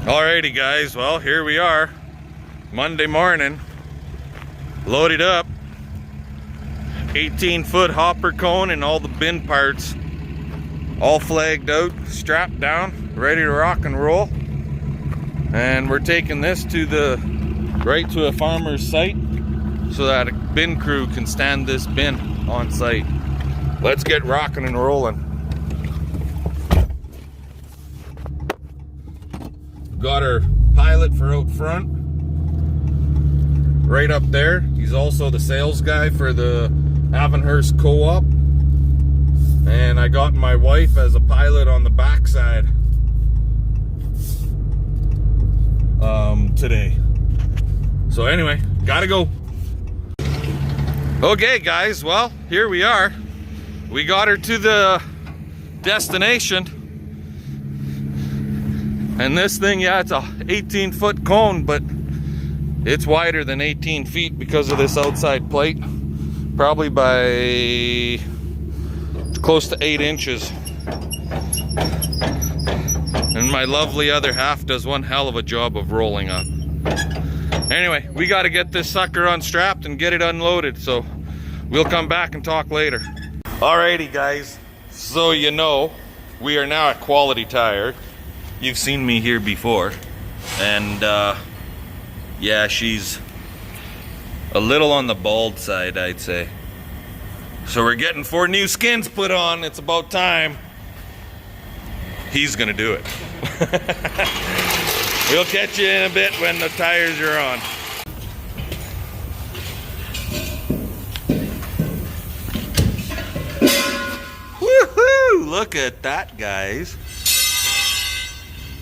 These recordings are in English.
Alrighty guys, well here we are, Monday morning, loaded up, 18-foot hopper cone and all the bin parts, all flagged out, strapped down, ready to rock and roll. And we're taking this right to a farmer's site so that a bin crew can stand this bin on site. Let's get rocking and rolling. Got our pilot for out front, right up there. He's also the sales guy for the Avonhurst Co-op. And I got my wife as a pilot on the backside today. So anyway, gotta go. Okay guys, well, here we are. We got her to the destination. And this thing, yeah, it's a 18-foot cone, but it's wider than 18 feet because of this outside plate. Probably by close to 8 inches. And my lovely other half does one hell of a job of rolling up. Anyway, we got to get this sucker unstrapped and get it unloaded, so we'll come back and talk later. Alrighty guys, so you know, we are now at Quality Tire. You've seen me here before, and yeah, she's a little on the bald side, I'd say. So we're getting 4 new skins put on. It's about time. He's gonna do it. We'll catch you in a bit when the tires are on. Woohoo! Look at that, guys.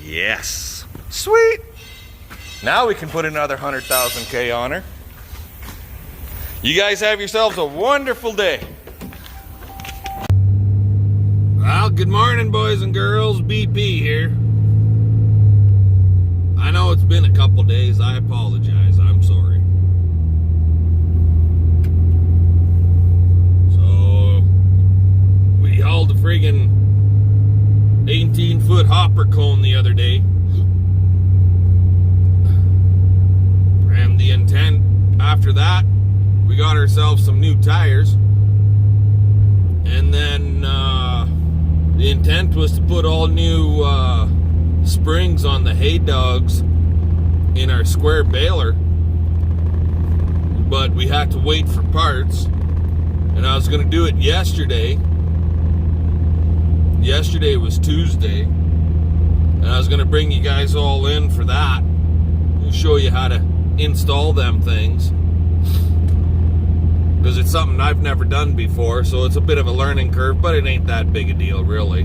Yes. Sweet. Now we can put another 100,000 K on her. You guys have yourselves a wonderful day. Well, good morning, boys and girls. BP here. I know it's been a couple days. I apologize. I'm sorry. So, we hauled a friggin' 18-foot hopper cone the other day. And the intent after that, we got ourselves some new tires. And then the intent was to put all new springs on the hay dogs in our square baler. But we had to wait for parts. And I was going to do it yesterday. Yesterday was Tuesday. And I was going to bring you guys all in for that. We'll show you how to install them things. Because it's something I've never done before, so it's a bit of a learning curve, but it ain't that big a deal, really.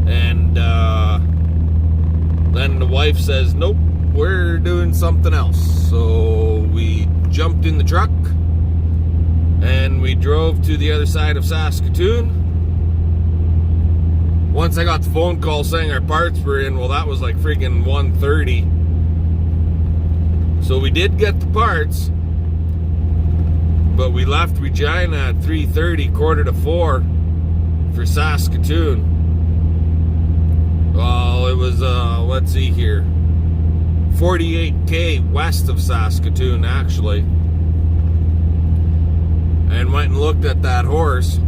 And then the wife says, nope, we're doing something else. So we jumped in the truck and we drove to the other side of Saskatoon. Once I got the phone call saying our parts were in, well, that was like freaking 1:30. So we did get the parts. But we left Regina at 3:30, 3:45 for Saskatoon. Well, it was, let's see here, 48K west of Saskatoon, actually. And went and looked at that horse.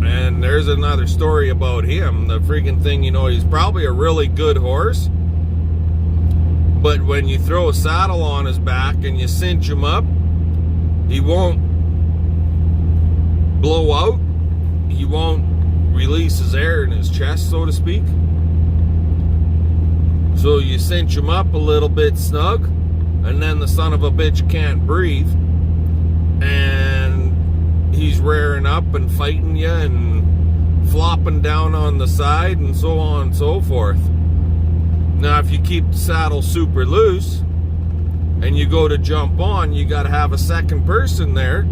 And there's another story about him. The freaking thing, you know, he's probably a really good horse. But when you throw a saddle on his back and you cinch him up, he won't blow out. He won't release his air in his chest, so to speak. So you cinch him up a little bit snug, and then the son of a bitch can't breathe. And he's rearing up and fighting you and flopping down on the side and so on and so forth. Now, if you keep the saddle super loose and you go to jump on, you got to have a second person there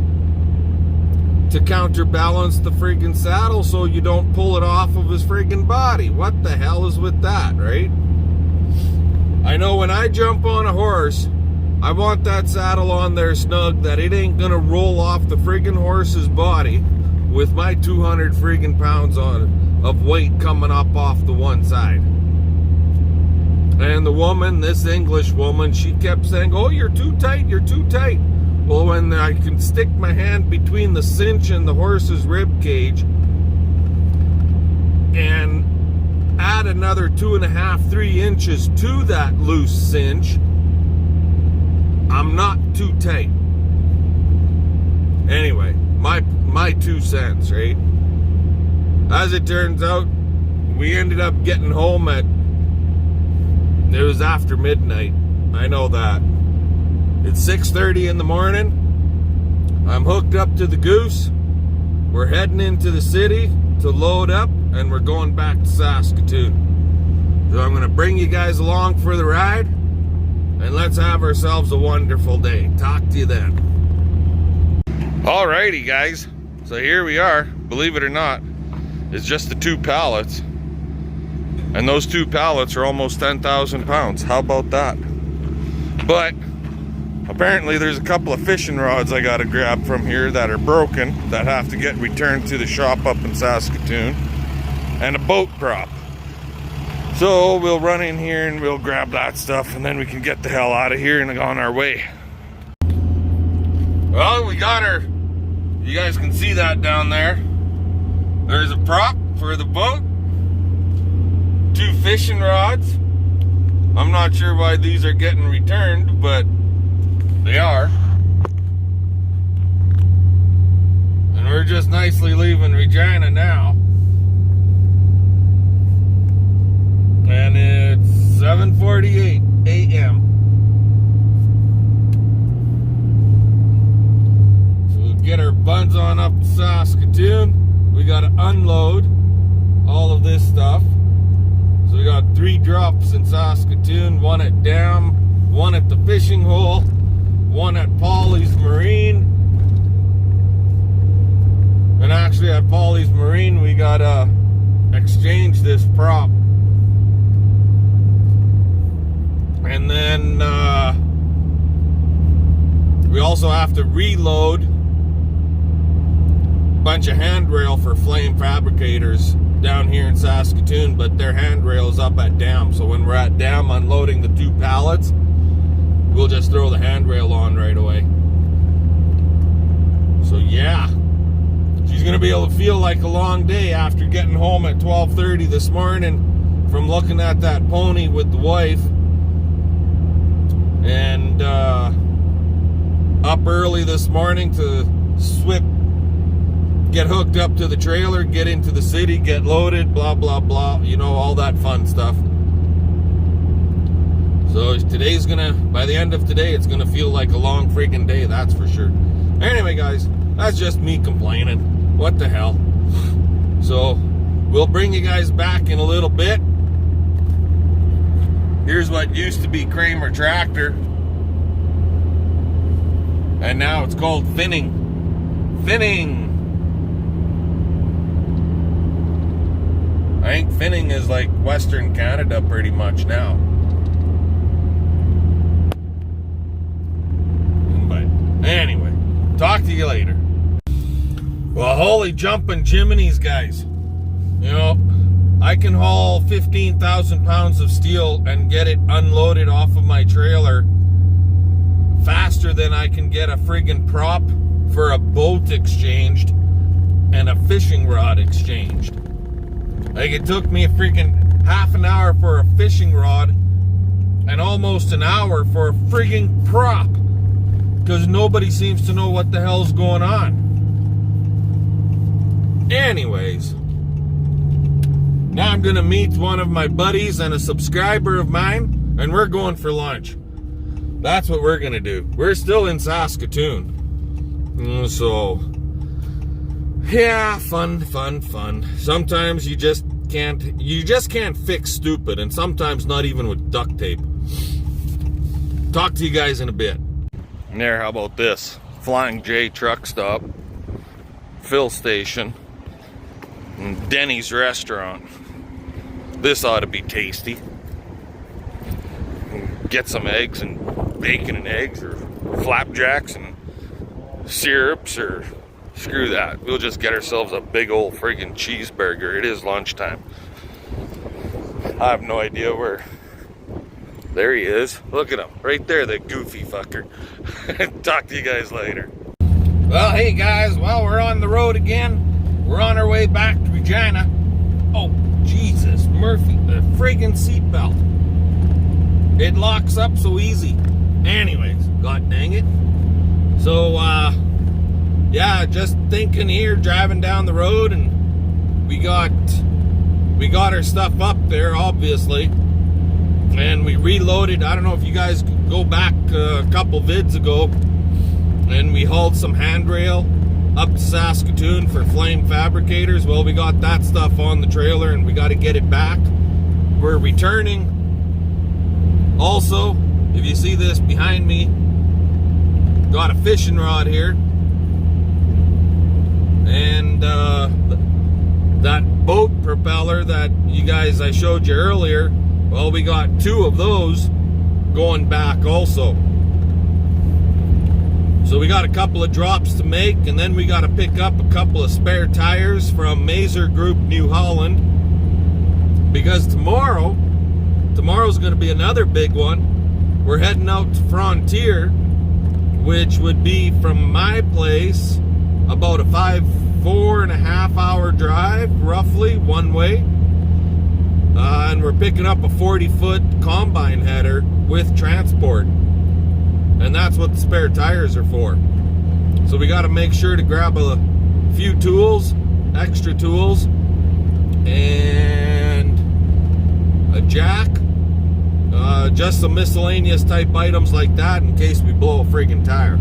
to counterbalance the friggin' saddle so you don't pull it off of his friggin' body. What the hell is with that, right? I know when I jump on a horse, I want that saddle on there snug that it ain't gonna roll off the friggin' horse's body with my 200 friggin' pounds of weight coming up off the one side. And the woman, this English woman, she kept saying, oh, you're too tight, you're too tight. Well, when I can stick my hand between the cinch and the horse's rib cage and add another 2.5, 3 inches to that loose cinch, I'm not too tight. Anyway, my 2 cents, right? As it turns out, we ended up getting home it was after midnight. I know that. It's 6:30 in the morning. I'm hooked up to the Goose. We're heading into the city to load up, and we're going back to Saskatoon. So I'm going to bring you guys along for the ride, and let's have ourselves a wonderful day. Talk to you then. Alrighty, guys. So here we are. Believe it or not, it's just the 2 pallets. And those 2 pallets are almost 10,000 pounds. How about that? But apparently there's a couple of fishing rods I gotta grab from here that are broken, that have to get returned to the shop up in Saskatoon, and a boat prop. So we'll run in here and we'll grab that stuff, and then we can get the hell out of here and on our way. Well, we got her. You guys can see that down there. There's a prop for the boat. 2 fishing rods. I'm not sure why these are getting returned, but they are. And we're just nicely leaving Regina now. And it's 7:48 a.m. So we'll get our buns on up to Saskatoon. We gotta unload all of this stuff. So we got 3 drops in Saskatoon, 1 at Dam, 1 at the fishing hole, 1 at Polly's Marine. And actually at Polly's Marine, we gotta exchange this prop. And then we also have to reload a bunch of handrail for Flame Fabricators down here in Saskatoon, but their handrail's up at Dam. So when we're at Dam unloading the 2 pallets, we'll just throw the handrail on right away. So yeah, she's gonna be able to feel like a long day after getting home at 12:30 this morning from looking at that pony with the wife, and up early this morning to get hooked up to the trailer, get into the city, get loaded, blah, blah, blah. You know, all that fun stuff. So today's gonna, by the end of today, it's gonna feel like a long freaking day, that's for sure. Anyway, guys, that's just me complaining. What the hell? So we'll bring you guys back in a little bit. Here's what used to be Kramer Tractor. And now it's called Finning. Finning! I think Finning is like Western Canada pretty much now. But anyway, talk to you later. Well, holy jumping Jiminy's, guys. You know, I can haul 15,000 pounds of steel and get it unloaded off of my trailer faster than I can get a friggin' prop for a boat exchanged and a fishing rod exchanged. Like, it took me a freaking half an hour for a fishing rod and almost an hour for a friggin' prop, because nobody seems to know what the hell's going on. Anyways, now I'm gonna meet one of my buddies and a subscriber of mine, and we're going for lunch. That's what we're gonna do. We're still in Saskatoon. So yeah, fun. Sometimes you just can't fix stupid, and sometimes not even with duct tape. Talk to you guys in a bit. And there, how about this? Flying J truck stop, fill station, and Denny's restaurant. This ought to be tasty. Get some eggs and bacon and eggs, or flapjacks and syrups, or screw that. We'll just get ourselves a big old friggin' cheeseburger. It is lunchtime. I have no idea where There he is. Look at him. Right there, that goofy fucker. Talk to you guys later. Well, hey guys. Well, we're on the road again. We're on our way back to Regina. Oh, Jesus, Murphy. The friggin' seatbelt. It locks up so easy. Anyways, god dang it. So, yeah, just thinking here, driving down the road, and we got our stuff up there, obviously. And we reloaded. I don't know if you guys could go back a couple vids ago, and we hauled some handrail up to Saskatoon for Flame Fabricators. Well, we got that stuff on the trailer, and we got to get it back. We're returning. Also, if you see this behind me, got a fishing rod here, and that boat propeller that you guys I showed you earlier. Well, we got 2 of those going back also. So we got a couple of drops to make, and then we got to pick up a couple of spare tires from Mazer Group New Holland, because tomorrow's going to be another big one. We're heading out to Frontier, which would be from my place about a 4.5 hour drive, roughly, one way. And we're picking up a 40-foot combine header with transport. And that's what the spare tires are for. So we got to make sure to grab a few tools, extra tools, and a jack. Just some miscellaneous type items like that in case we blow a friggin' tire.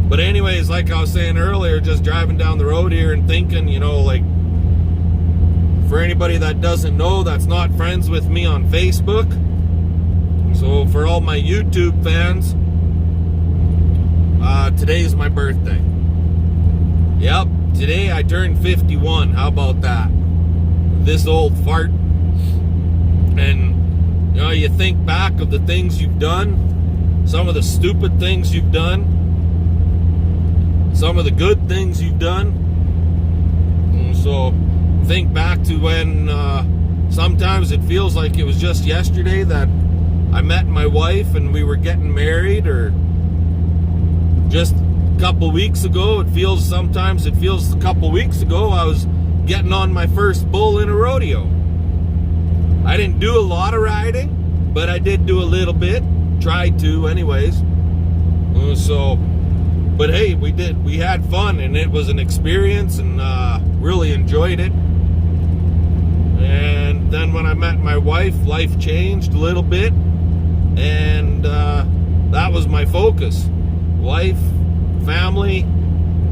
But anyways, like I was saying earlier, just driving down the road here and thinking, you know, like, for anybody that doesn't know, that's not friends with me on Facebook. So for all my YouTube fans, today's my birthday. Yep, today I turned 51. How about that? This old fart. And, you know, you think back of the things you've done, some of the stupid things you've done, some of the good things you've done. And so think back to when sometimes it feels like it was just yesterday that I met my wife and we were getting married, or just a couple weeks ago. Sometimes it feels a couple weeks ago I was getting on my first bull in a rodeo. I didn't do a lot of riding, but I did do a little bit. Tried to anyways. But hey, we had fun, and it was an experience, and really enjoyed it. And then when I met my wife, life changed a little bit, and that was my focus. Wife, family,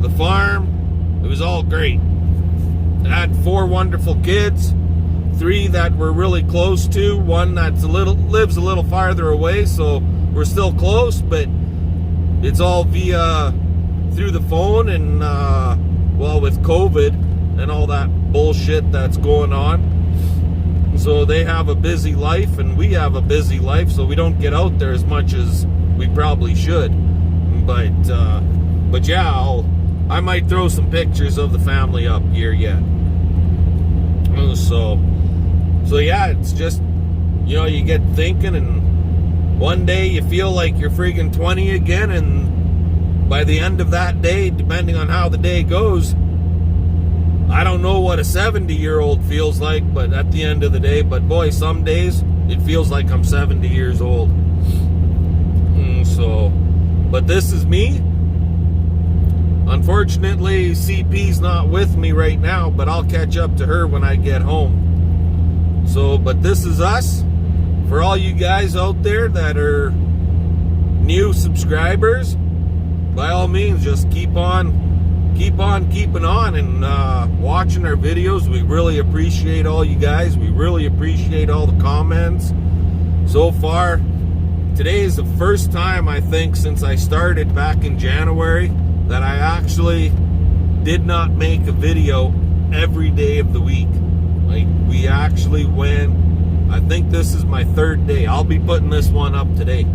the farm, it was all great. I had 4 wonderful kids, 3 that we're really close to, 1 that's lives a little farther away, so we're still close, but it's all through the phone, and well, with COVID and all that bullshit that's going on. So they have a busy life, and we have a busy life, so we don't get out there as much as we probably should. But yeah, I might throw some pictures of the family up here yet. So yeah, it's just, you know, you get thinking, and one day you feel like you're freaking 20 again, and by the end of that day, depending on how the day goes, I don't know what a 70-year-old feels like, but at the end of the day, but boy, some days it feels like I'm 70 years old. But this is me. Unfortunately, CP's not with me right now, but I'll catch up to her when I get home. But this is us. For all you guys out there that are new subscribers, by all means, just keep on keeping on and watching our videos. We really appreciate all you guys. We really appreciate all the comments so far. Today is the first time, I think, since I started back in January that I actually did not make a video every day of the week. Like, we actually went, I think this is my 3rd day. I'll be putting this one up today.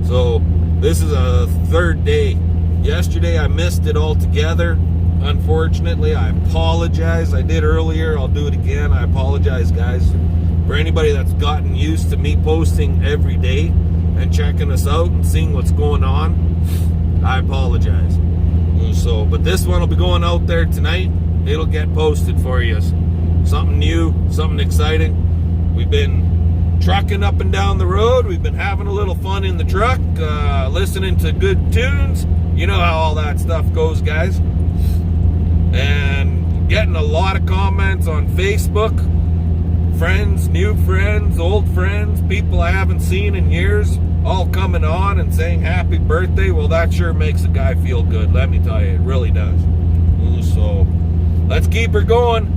So this is a 3rd day. Yesterday I missed it altogether. Unfortunately, I apologize. I did earlier. I'll do it again. I apologize, guys. For anybody that's gotten used to me posting every day and checking us out and seeing what's going on, I apologize. So, but this one will be going out there tonight. It'll get posted for you. Something new, something exciting. We've been trucking up and down the road. We've been having a little fun in the truck, listening to good tunes. You know how all that stuff goes, guys. And getting a lot of comments on Facebook. Friends, new friends, old friends, people I haven't seen in years, all coming on and saying happy birthday. Well, that sure makes a guy feel good, let me tell you. It really does. So, let's keep her going.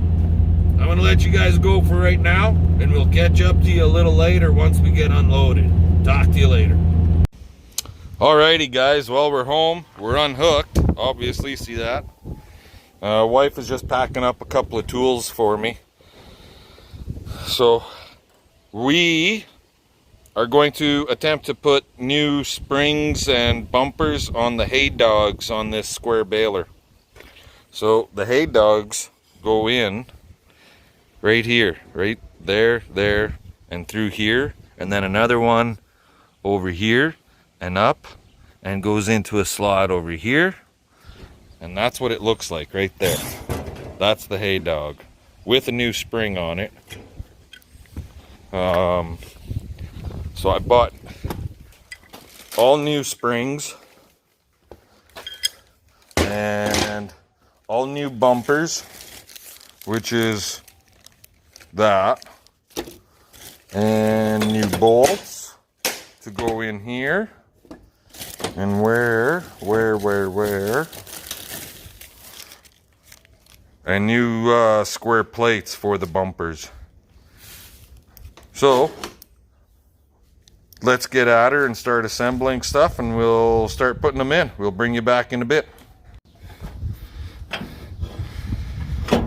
I'm going to let you guys go for right now, and we'll catch up to you a little later once we get unloaded. Talk to you later. Alrighty, guys. Well, we're home. We're unhooked. Obviously, see that? Wife is just packing up a couple of tools for me. So, we are going to attempt to put new springs and bumpers on the hay dogs on this square baler. So, the hay dogs go in right here, right there, and through here, and then another one over here and up, and goes into a slot over here, and that's what it looks like right there. That's the hay dog with a new spring on it. So I bought all new springs and all new bumpers, which is that, and new bolts to go in here, and where, and new square plates for the bumpers. So let's get at her and start assembling stuff, and we'll start putting them in. We'll bring you back in a bit.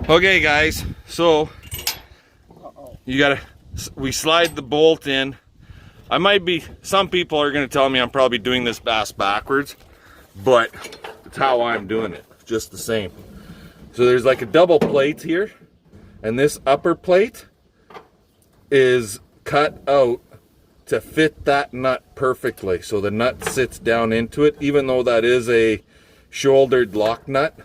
Okay, guys, so we slide the bolt in. Some people are going to tell me I'm probably doing this ass backwards, but it's how I'm doing it, just the same. So there's like a double plate here, and this upper plate is cut out to fit that nut perfectly, so the nut sits down into it, even though that is a shouldered lock nut.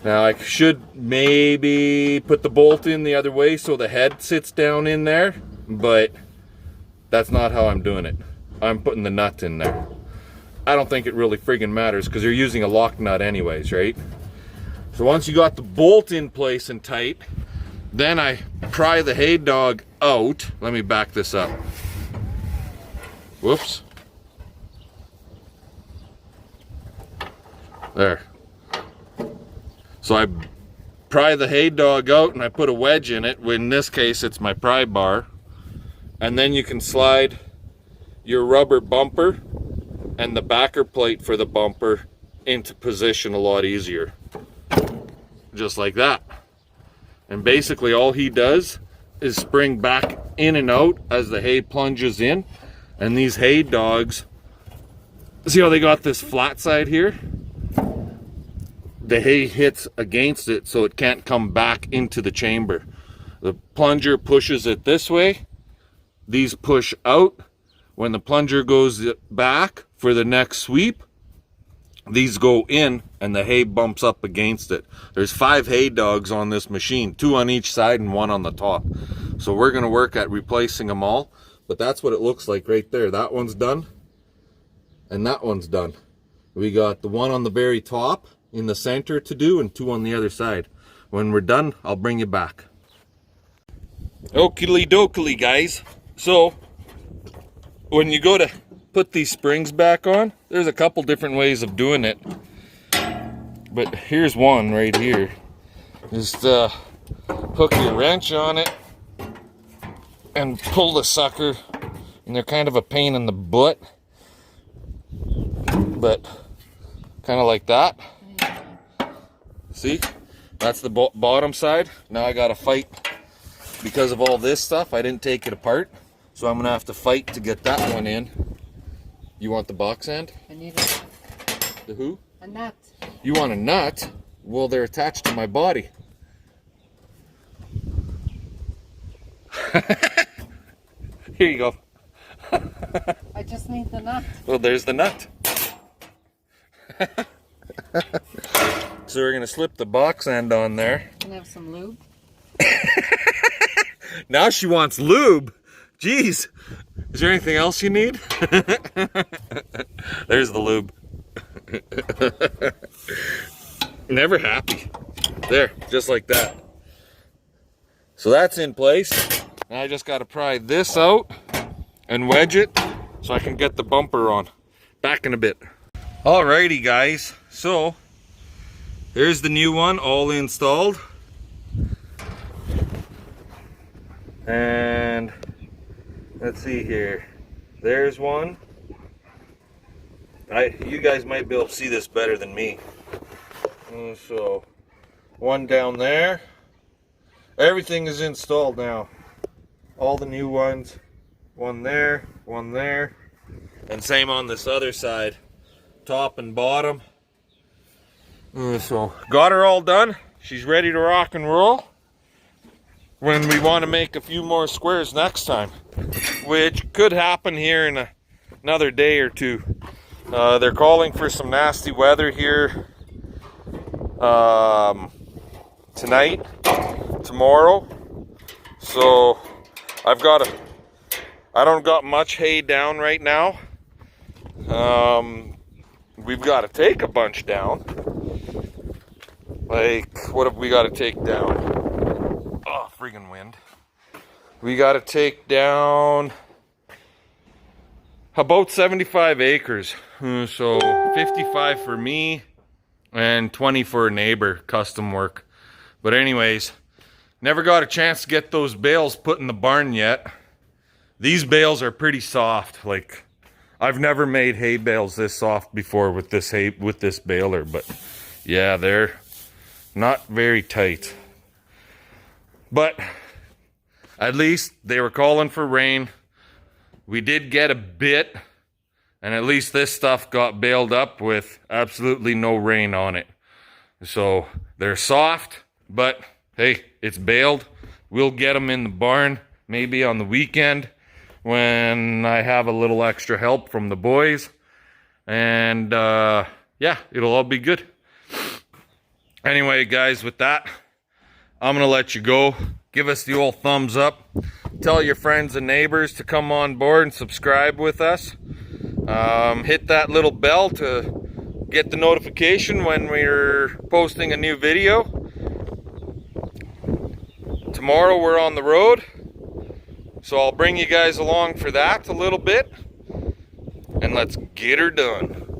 Now I should maybe put the bolt in the other way so the head sits down in there, but that's not how I'm doing it. I'm putting the nut in there. I don't think it really friggin' matters because you're using a lock nut anyways, right? So once you got the bolt in place and tight, then I pry the hay dog out. Let me back this up. Whoops. There. So I pry the hay dog out and I put a wedge in it. In this case, it's my pry bar. And then you can slide your rubber bumper and the backer plate for the bumper into position a lot easier. Just like that. And basically all he does is spring back in and out as the hay plunges in. And these hay dogs, see how they got this flat side here? The hay hits against it so it can't come back into the chamber. The plunger pushes it this way. These push out. When the plunger goes back for the next sweep, these go in and the hay bumps up against it. There's 5 hay dogs on this machine, 2 on each side and 1 on the top. So we're going to work at replacing them all, but that's what it looks like right there. That one's done and that one's done. We got the one on the very top in the center to do and 2 on the other side. When we're done, I'll bring you back. Okie dokie, guys. So when you go to put these springs back on, there's a couple different ways of doing it, but here's one right here. Just hook your wrench on it and pull the sucker, and they're kind of a pain in the butt, but kind of like that. See, that's the bottom side. Now I gotta fight because of all this stuff. I didn't take it apart, so I'm gonna have to fight to get that one in. You want the box end? I need it. The who? A nut. You want a nut? Well, they're attached to my body. Here you go. I just need the nut. Well, there's the nut. So we're gonna slip the box end on there. Can I have some lube? Now she wants lube. Jeez. Is there anything else you need? There's the lube. Never happy. There, just like that. So that's in place. Now I just gotta pry this out and wedge it so I can get the bumper on. Back in a bit. Alrighty guys, so there's the new one all installed. And let's see here. There's one. You guys might be able to see this better than me. So one down there. Everything is installed now. All the new ones. One there, and same on this other side, top and bottom. So got her all done. She's ready to rock and roll when we want to make a few more squares next time, which could happen here in another day or two. They're calling for some nasty weather here tonight, tomorrow. So I don't got much hay down right now. We've got to take a bunch down. Like, what have we got to take down? Oh, friggin' wind. We got to take down about 75 acres. So 55 for me and 20 for a neighbor, custom work. But anyways, never got a chance to get those bales put in the barn yet. These bales are pretty soft. Like, I've never made hay bales this soft before with this baler, but yeah, they're not very tight. But at least they were calling for rain. We did get a bit, and at least this stuff got baled up with absolutely no rain on it. So they're soft, but hey, it's baled. We'll get them in the barn maybe on the weekend when I have a little extra help from the boys. And yeah, it'll all be good. Anyway, guys, with that, I'm gonna let you go. Give us the old thumbs up. Tell your friends and neighbors to come on board and subscribe with us. Hit that little bell to get the notification when we're posting a new video. Tomorrow we're on the road, so I'll bring you guys along for that a little bit, and let's get her done.